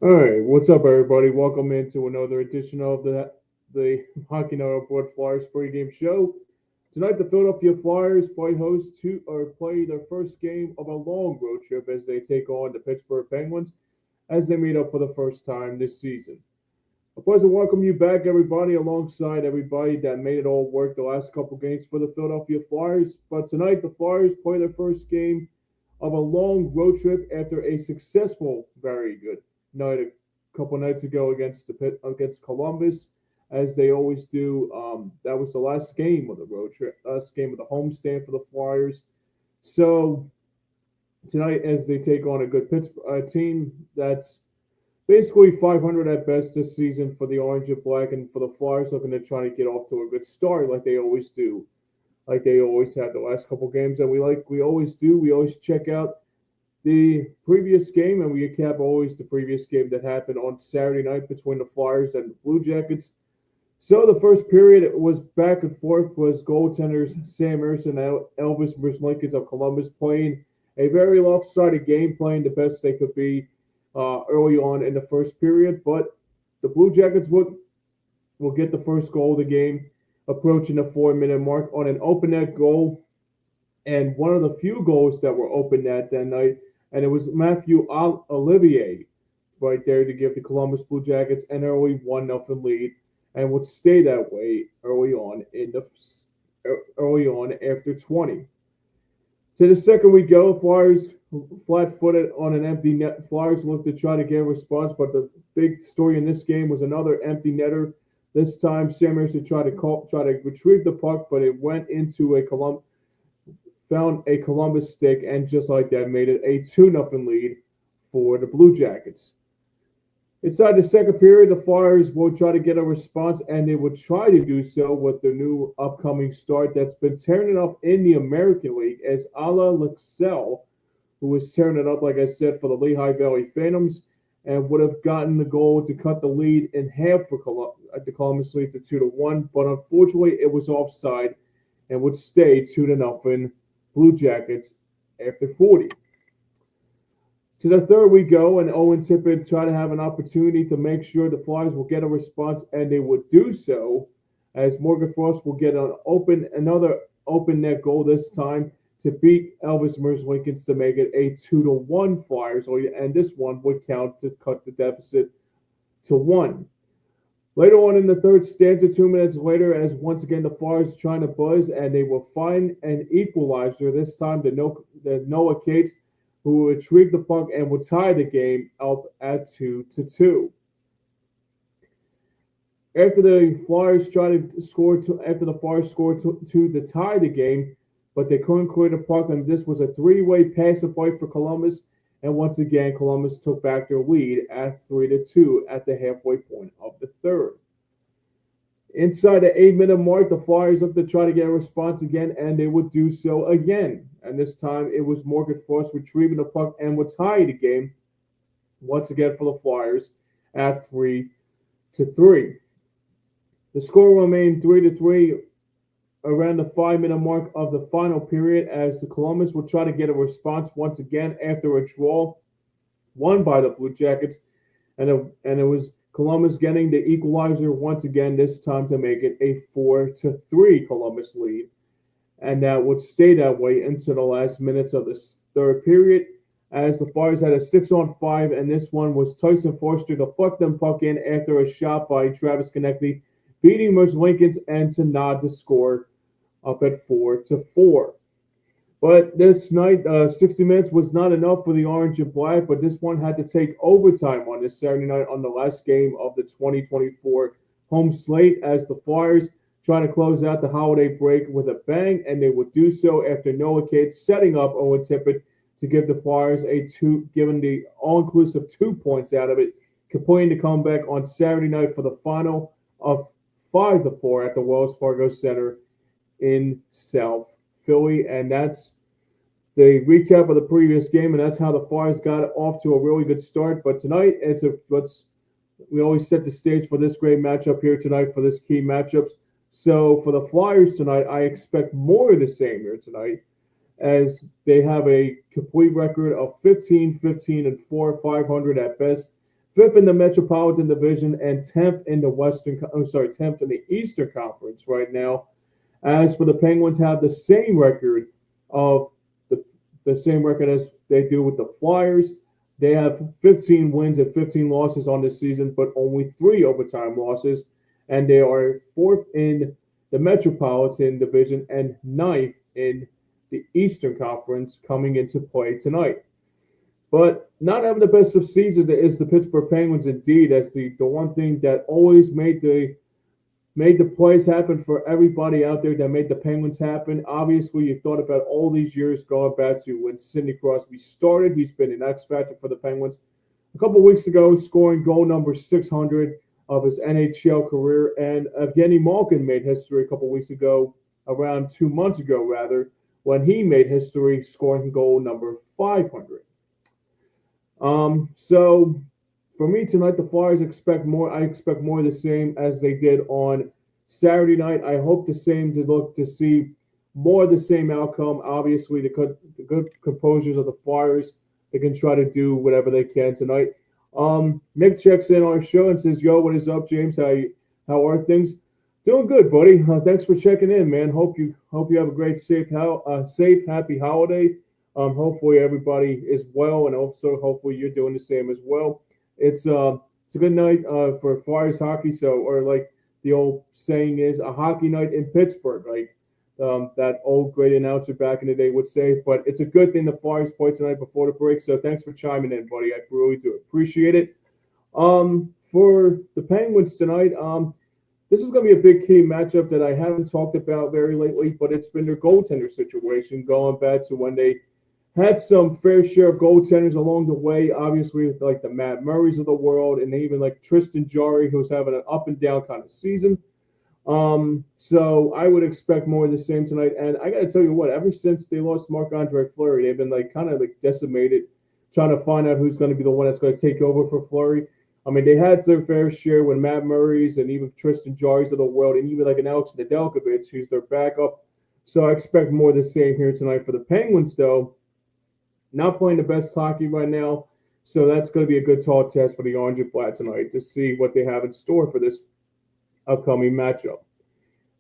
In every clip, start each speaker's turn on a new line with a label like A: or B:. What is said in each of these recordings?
A: All right, what's up, everybody? Welcome into another edition of the Hockey Night Report Flyers pregame show. Tonight, the Philadelphia Flyers play their first game of a long road trip as they take on the Pittsburgh Penguins as they meet up for the first time this season. A pleasure to welcome you back, everybody, alongside everybody that made it all work the last couple games for the Philadelphia Flyers. But tonight, the Flyers play their first game of a long road trip after a successful, very good night a couple nights ago against Columbus, as they always do. That was the last game of the road trip, last game of the homestand for the Flyers. So tonight, as they take on a good Pittsburgh team that's basically 500 at best this season for the Orange and Black, and for the Flyers looking to try to get off to a good start like they always do, like they always have the last couple games. And we always do. We always check out the previous game, and we recap always the previous game that happened on Saturday night between the Flyers and the Blue Jackets. So the first period was back and forth, was goaltenders Sam Ersson and Elvis Merzlikins of Columbus playing a very lopsided game, playing the best they could be early on in the first period. But the Blue Jackets will get the first goal of the game, approaching the 4 minute mark on an open net goal, and one of the few goals that were open net that night, and it was Matthew Olivier right there to give the Columbus Blue Jackets an early 1-0 lead, and would stay that way early on after 20. To the second we go, Flyers flat-footed on an empty net. Flyers looked to try to get a response, but the big story in this game was another empty netter. This time, Sam Ersson try to retrieve the puck, but it went into found a Columbus stick, and just like that, made it a 2-0 lead for the Blue Jackets. Inside the second period, the Flyers will try to get a response, and they will try to do so with the new upcoming start that's been tearing it up in the American League as Ala Lexell, who was tearing it up, like I said, for the Lehigh Valley Phantoms, and would have gotten the goal to cut the lead in half for the Columbus lead to 2-1, but unfortunately it was offside and would stay 2-0 Blue Jackets after 40. To the third we go, and Owen Tippett tried to have an opportunity to make sure the Flyers will get a response, and they would do so, as Morgan Frost will get another open net goal this time to beat Elvis Merzlikins to make it a 2-1 Flyers lead, and this one would count to cut the deficit to 1. Later on in the third stanza, 2 minutes later, as once again the Flyers trying to buzz, and they will find an equalizer, this time the Noah Cates, who will retrieve the puck and will tie the game up at 2-2. After the Flyers scored two to tie the game, but they couldn't clear the puck, and this was a three-way passive fight for Columbus. And once again, Columbus took back their lead at 3-2 at the halfway point of the third. Inside the 8 minute mark, the Flyers looked to try to get a response again, and they would do so again. And this time it was Morgan Frost retrieving the puck and would tie the game once again for the Flyers at 3-3. The score remained 3-3 around the 5 minute mark of the final period, as the Columbus would try to get a response once again after a draw won by the Blue Jackets, and it was Columbus getting the equalizer once again, this time to make it a 4-3 Columbus lead. And that would stay that way into the last minutes of the third period, as the Flyers had a 6-on-5, and this one was Tyson Foster to fuck them puck in after a shot by Travis Konecny, beating Merzlikins and to nod the score up at 4-4. But this night, 60 minutes was not enough for the Orange and Black, but this one had to take overtime on this Saturday night on the last game of the 2024 home slate, as the Flyers try to close out the holiday break with a bang, and they would do so after Noah Cates setting up Owen Tippett to give the Flyers given the all-inclusive 2 points out of it, completing the comeback on Saturday night for the final of 5-4 at the Wells Fargo Center in South Philly. And that's the recap of the previous game, and that's how the Flyers got off to a really good start. But tonight, we always set the stage for this great matchup here tonight, for this key matchups. So for the Flyers tonight, I expect more of the same here tonight, as they have a complete record of 15-15-4, 500 at best. fifth in the Metropolitan Division, and 10th in the I'm sorry, 10th in the Eastern Conference right now. As for the Penguins, have the same record of the, the same record as they do with the Flyers. They have 15 wins and 15 losses on this season, but only three overtime losses, and they are fourth in the Metropolitan Division and ninth in the Eastern Conference coming into play tonight. But not having the best of seasons is the Pittsburgh Penguins indeed, as the one thing that always made the plays happen for everybody out there that made the Penguins happen. Obviously, you thought about all these years going back to when Sidney Crosby started. He's been an X factor for the Penguins. A couple of weeks ago, scoring goal number 600 of his NHL career, and Evgeny Malkin made history a couple of weeks ago, around 2 months ago rather, when he made history scoring goal number 500. So for me tonight, the Flyers expect more. I expect more of the same as they did on Saturday night. I hope the same to look to see more of the same outcome. Obviously, the good composures of the Flyers, they can try to do whatever they can tonight. Nick checks in on our show and says, "Yo, what is up, James? How are things? Doing good, buddy. Thanks for checking in, man. Hope you have a great, safe, happy holiday. Hopefully everybody is well, and also hopefully you're doing the same as well. It's a good night for Flyers hockey. So, or like the old saying is, a hockey night in Pittsburgh, like that old great announcer back in the day would say. But it's a good thing the Flyers play tonight before the break. So thanks for chiming in, buddy. I really do appreciate it. For the Penguins tonight, this is going to be a big key matchup that I haven't talked about very lately, but it's been their goaltender situation going back to when they had some fair share of goaltenders along the way, obviously, like the Matt Murrays of the world, and even like Tristan Jarry, who's having an up and down kind of season. So I would expect more of the same tonight. And I got to tell you what, ever since they lost Marc-Andre Fleury, they've been like kind of like decimated, trying to find out who's going to be the one that's going to take over for Fleury. I mean, they had their fair share with Matt Murray's and even Tristan Jarry's of the world, and even like an Alex Nedeljkovic, who's their backup. So I expect more of the same here tonight for the Penguins, though. Not playing the best hockey right now, so that's going to be a good tall test for the Orange and Black tonight to see what they have in store for this upcoming matchup.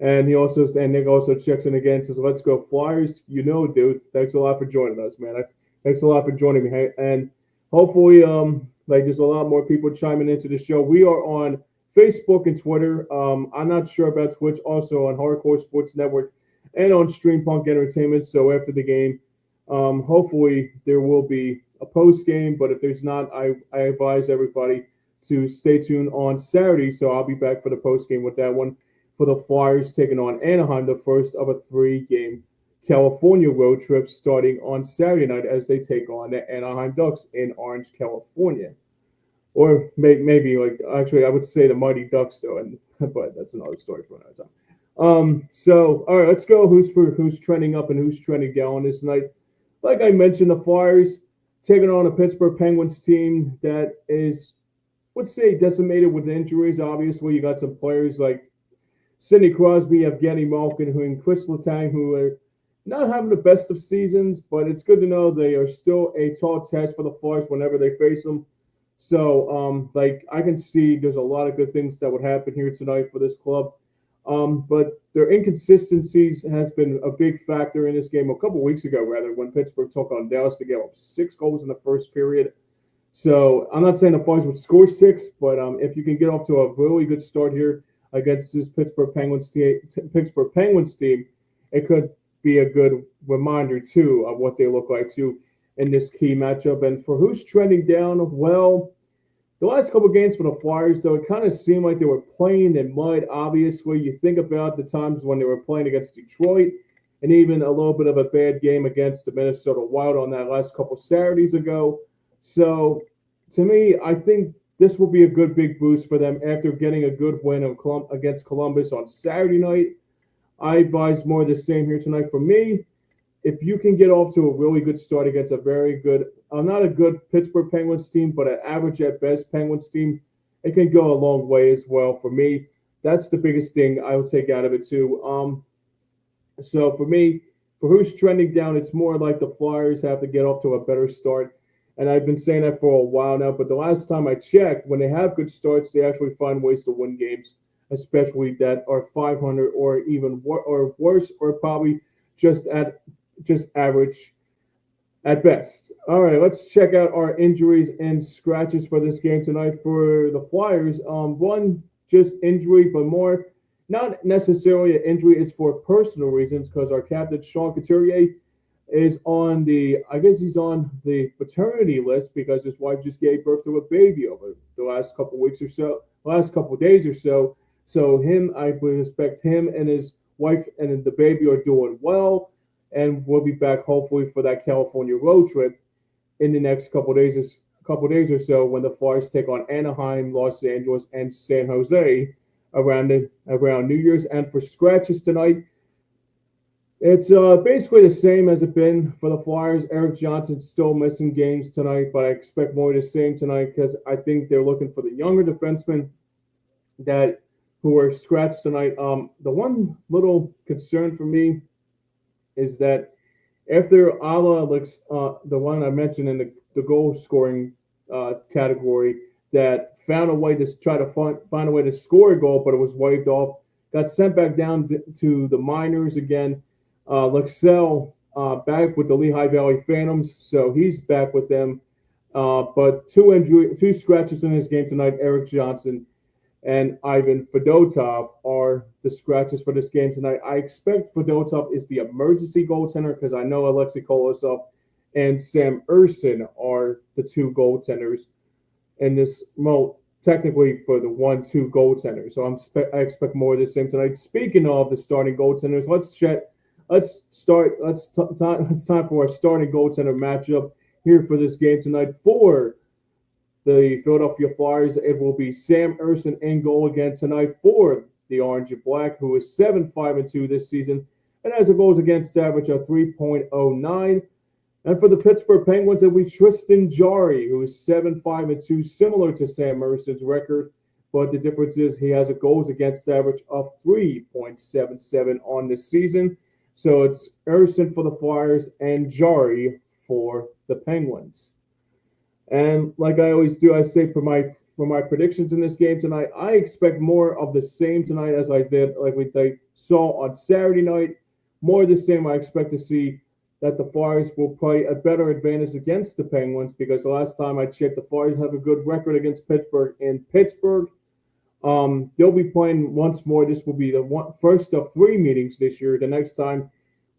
A: And Nick also checks in again, says, "Let's go Flyers." You know, dude. Thanks a lot for joining us, man. Thanks a lot for joining me. And hopefully, there's a lot more people chiming into the show. We are on Facebook and Twitter. I'm not sure about Twitch. Also on Hardcore Sports Network and on Stream Punk Entertainment. So after the game, hopefully there will be a post game, but if there's not, I advise everybody to stay tuned on Saturday. So I'll be back for the post game with that one for the Flyers taking on Anaheim, the first of a 3-game California road trip starting on Saturday night as they take on the Anaheim Ducks in Orange, California. Or maybe like actually I would say the Mighty Ducks though, but that's another story for another time. So all right, let's go. Who's trending up and who's trending down this night? Like I mentioned, the Flyers taking on a Pittsburgh Penguins team that is, let's say, decimated with injuries. Obviously, you got some players like Sidney Crosby, Evgeny Malkin, and Chris Letang, who are not having the best of seasons, but it's good to know they are still a tall test for the Flyers whenever they face them. So, I can see there's a lot of good things that would happen here tonight for this club. But their inconsistencies has been a big factor in this game. A couple weeks ago, rather, when Pittsburgh took on Dallas, they gave up 6 goals in the first period. So I'm not saying the Flyers would score 6, but if you can get off to a really good start here against this Pittsburgh Penguins team, it could be a good reminder too of what they look like too in this key matchup. And for who's trending down, well, the last couple of games for the Flyers, though, it kind of seemed like they were playing in mud. Obviously, you think about the times when they were playing against Detroit and even a little bit of a bad game against the Minnesota Wild on that last couple Saturdays ago. So, to me, I think this will be a good big boost for them after getting a good win against Columbus on Saturday night. I advise more of the same here tonight. For me, if you can get off to a really good start against a very good, not a good Pittsburgh Penguins team, but an average at best Penguins team, it can go a long way as well. For me, that's the biggest thing I would take out of it too. So for me, for who's trending down, it's more like the Flyers have to get off to a better start And I've been saying that for a while now. But the last time I checked, when they have good starts, they actually find ways to win games, especially that are 500 or even or worse, or probably just average at best. All right, let's check out our injuries and scratches for this game tonight for the Flyers. One just injury, but more not necessarily an injury. It's for personal reasons because our captain Sean Couturier is on the, I guess he's on the paternity list because his wife just gave birth to a baby over the last couple of weeks or so, last couple of days or so. So I would expect him and his wife and the baby are doing well, and we'll be back hopefully for that California road trip in the next couple days or so when the Flyers take on Anaheim, Los Angeles, and San Jose around New Year's. And for scratches tonight, it's basically the same as it been for the Flyers. Erik Johnson's still missing games tonight, but I expect more of the same tonight because I think they're looking for the younger defensemen that who are scratched tonight. The one little concern for me is that after Ala looks, the one I mentioned in the goal scoring category, that found a way to try to find a way to score a goal, but it was waved off, got sent back down to the minors again. Luxell back with the Lehigh Valley Phantoms, so he's back with them. But two scratches in his game tonight. Erik Johnson and Ivan Fedotov are the scratches for this game tonight. I expect Fedotov is the emergency goaltender because I know Alexei Kolosov and Sam Ersson are the two goaltenders in this, well, technically for the 1-2 goaltender. So I expect more of the same tonight. Speaking of the starting goaltenders, it's time for our starting goaltender matchup here for this game tonight. For the Philadelphia Flyers, it will be Sam Ersson in goal again tonight for the Orange and Black, who is 7-5-2 this season and has a goals against average of 3.09. And for the Pittsburgh Penguins, it will be Tristan Jarry, who is 7-5-2, similar to Sam Ersson's record, but the difference is he has a goals against average of 3.77 on the season. So it's Ersson for the Flyers and Jarry for the Penguins. And like I always do, I say for my predictions in this game tonight, I expect more of the same tonight as I did, like we saw on Saturday night. More of the same. I expect to see that the Flyers will play a better advantage against the Penguins because the last time I checked, the Flyers have a good record against Pittsburgh in Pittsburgh. They'll be playing once more. This will be the first of 3 meetings this year. The next time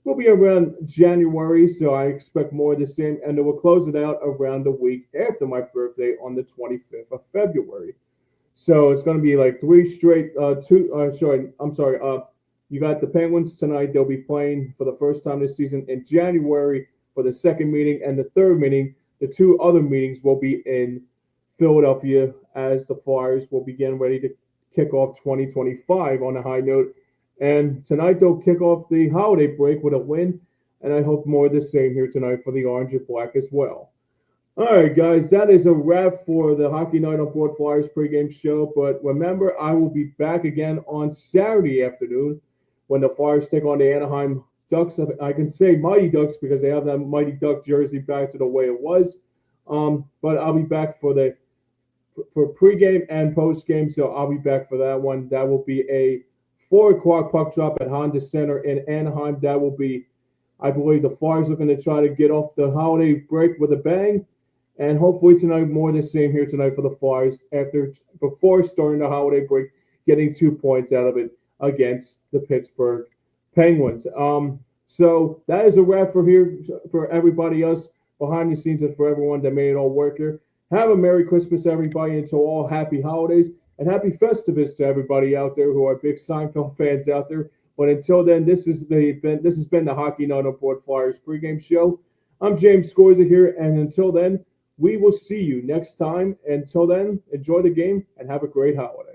A: will be around January, so I expect more of the same, and they will close it out around the week after my birthday on the 25th of February. So it's going to be like 3 straight. You got the Penguins tonight. They'll be playing for the first time this season in January for the second meeting, and the third meeting. The 2 other meetings will be in Philadelphia as the Flyers will begin ready to kick off 2025 on a high note. And tonight they'll kick off the holiday break with a win, and I hope more of the same here tonight for the Orange and Black as well. All right, guys, that is a wrap for the Hockey Night on Board Flyers pregame show. But remember, I will be back again on Saturday afternoon when the Flyers take on the Anaheim Ducks. I can say Mighty Ducks because they have that Mighty Duck jersey back to the way it was. But I'll be back for pregame and postgame, so I'll be back for that one. That will be a 4 o'clock puck drop at Honda Center in Anaheim. That will be, I believe, the Flyers looking to try to get off the holiday break with a bang. And hopefully tonight, more of the same here tonight for the Flyers before starting the holiday break, getting 2 points out of it against the Pittsburgh Penguins. So that is a wrap for everybody else behind the scenes and for everyone that made it all work here. Have a Merry Christmas, everybody, and to all happy holidays. And happy Festivus to everybody out there who are big Seinfeld fans out there. But until then, this has been the Hockey Night on Board Flyers pregame show. I'm James Scorza here, and until then, we will see you next time. Until then, enjoy the game and have a great holiday.